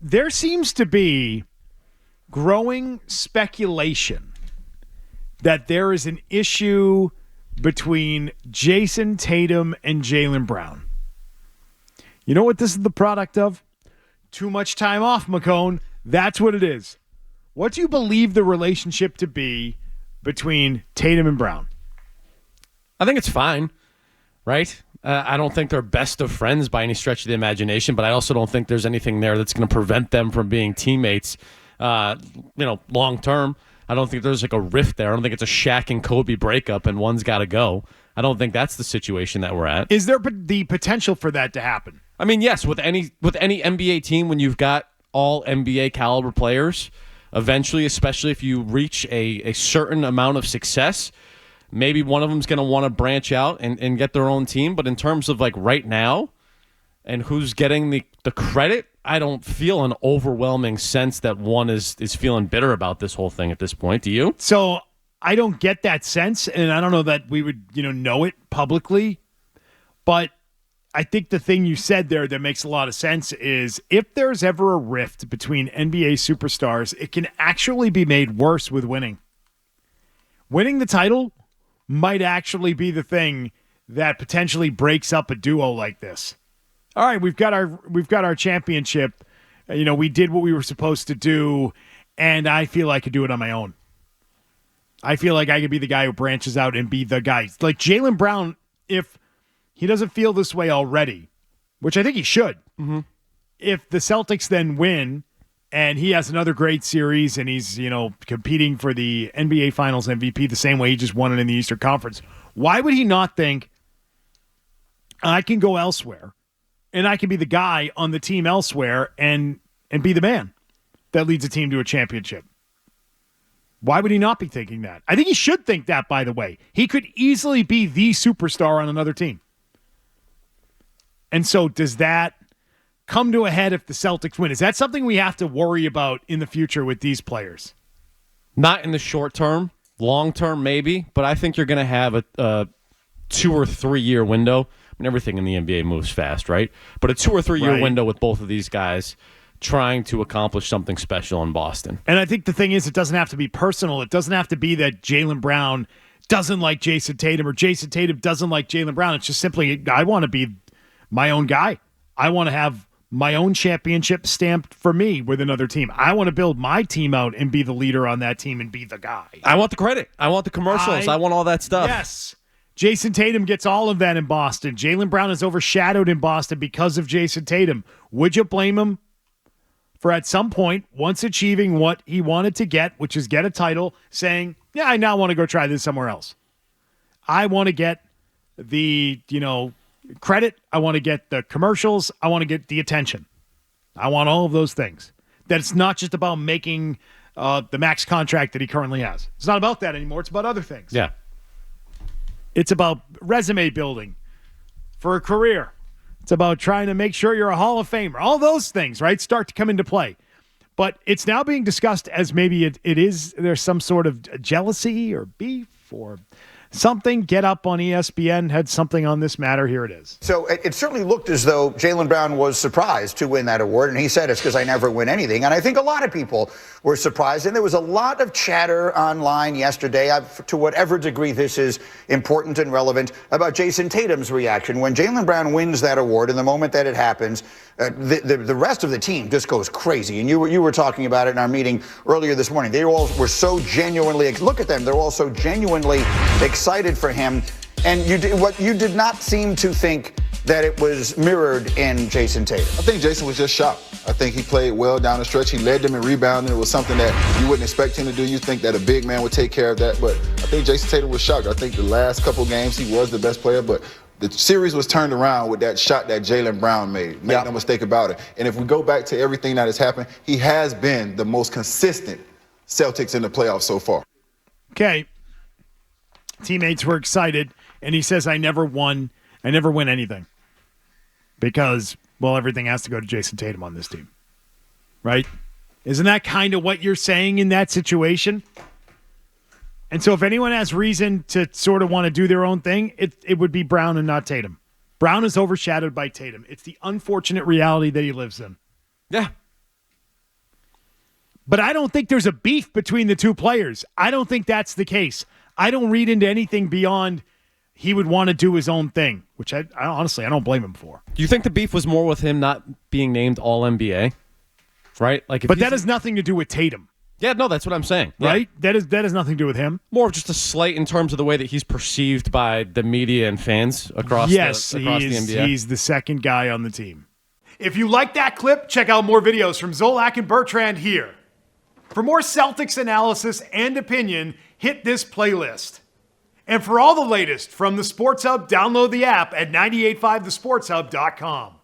there seems to be growing speculation that there is an issue between Jayson Tatum and Jaylen Brown. You know what this is the product of? Too much time off, McCone. That's what it is. What do you believe the relationship to be between Tatum and Brown? I think it's fine, right? I don't think they're best of friends by any stretch of the imagination, but I also don't think there's anything there that's going to prevent them from being teammates, long term. I don't think there's like a rift there. I don't think it's a Shaq and Kobe breakup and one's got to go. I don't think that's the situation that we're at. Is there the potential for that to happen? I mean, yes, with any NBA team, when you've got all NBA caliber players, eventually, especially if you reach a certain amount of success, maybe one of them's going to want to branch out and get their own team. But in terms of like right now and who's getting the credit, I don't feel an overwhelming sense that one is feeling bitter about this whole thing at this point. Do you? So I don't get that sense, and I don't know that we would know it publicly. But I think the thing you said there that makes a lot of sense is if there's ever a rift between NBA superstars, it can actually be made worse with winning. Winning the title might actually be the thing that potentially breaks up a duo like this. All right, we've got our championship. We did what we were supposed to do, and I feel I could do it on my own. I feel like I could be the guy who branches out and be the guy. Like Jaylen Brown, if he doesn't feel this way already, which I think he should. Mm-hmm. If the Celtics then win and he has another great series and he's, competing for the NBA Finals MVP the same way he just won it in the Eastern Conference, why would he not think I can go elsewhere and I can be the guy on the team elsewhere and be the man that leads a team to a championship? Why would he not be thinking that? I think he should think that, by the way. He could easily be the superstar on another team. And so does that come to a head if the Celtics win? Is that something we have to worry about in the future with these players? Not in the short term. Long term, maybe. But I think you're going to have a 2 or 3 year window. I mean, everything in the NBA moves fast, right? But a 2 or 3 year window with both of these guys trying to accomplish something special in Boston. And I think the thing is, it doesn't have to be personal. It doesn't have to be that Jaylen Brown doesn't like Jayson Tatum or Jayson Tatum doesn't like Jaylen Brown. It's just simply, I want to be my own guy. I want to have my own championship stamped for me with another team. I want to build my team out and be the leader on that team and be the guy. I want the credit. I want the commercials. I want all that stuff. Yes. Jayson Tatum gets all of that in Boston. Jaylen Brown is overshadowed in Boston because of Jayson Tatum. Would you blame him for at some point, once achieving what he wanted to get, which is get a title, saying, yeah, I now want to go try this somewhere else. I want to get the, credit. I want to get the commercials. I want to get the attention. I want all of those things. That it's not just about making the max contract that he currently has. It's not about that anymore. It's about other things. Yeah. It's about resume building for a career. It's about trying to make sure you're a Hall of Famer. All those things, right, start to come into play. But it's now being discussed as maybe it is there's some sort of jealousy or beef or something. Get Up on ESPN had something on this matter. Here it is. So it certainly looked as though Jaylen Brown was surprised to win that award, and he said it's because I never win anything. And I think a lot of people were surprised, and there was a lot of chatter online yesterday, to whatever degree this is important and relevant, about Jayson Tatum's reaction. When Jaylen Brown wins that award, in the moment that it happens, the rest of the team just goes crazy. And you were talking about it in our meeting earlier this morning. They all were so genuinely, look at them, they're all so genuinely excited for him. And you did not seem to think that it was mirrored in Jayson Tatum. I think Jayson was just shocked. I think he played well down the stretch. He led them in rebounding. It was something that you wouldn't expect him to do. You think that a big man would take care of that. But I think Jayson Tatum was shocked. I think the last couple games he was the best player, but the series was turned around with that shot that Jaylen Brown made. Make no mistake about it. And if we go back to everything that has happened, he has been the most consistent Celtics in the playoffs so far. Okay. Teammates were excited, and he says, I never win anything. Because, well, everything has to go to Jayson Tatum on this team. Right? Isn't that kind of what you're saying in that situation? And so if anyone has reason to sort of want to do their own thing, it would be Brown and not Tatum. Brown is overshadowed by Tatum. It's the unfortunate reality that he lives in. Yeah. But I don't think there's a beef between the two players. I don't think that's the case. I don't read into anything beyond he would want to do his own thing, which I honestly, I don't blame him for. Do you think the beef was more with him not being named All-NBA? Right? But that has nothing to do with Tatum. Yeah, no, that's what I'm saying. Right? Yeah. That has nothing to do with him. More of just a slight in terms of the way that he's perceived by the media and fans across the NBA. He's the second guy on the team. If you like that clip, check out more videos from Zolak and Bertrand here. For more Celtics analysis and opinion, hit this playlist. And for all the latest from the Sports Hub, download the app at 985thesportshub.com.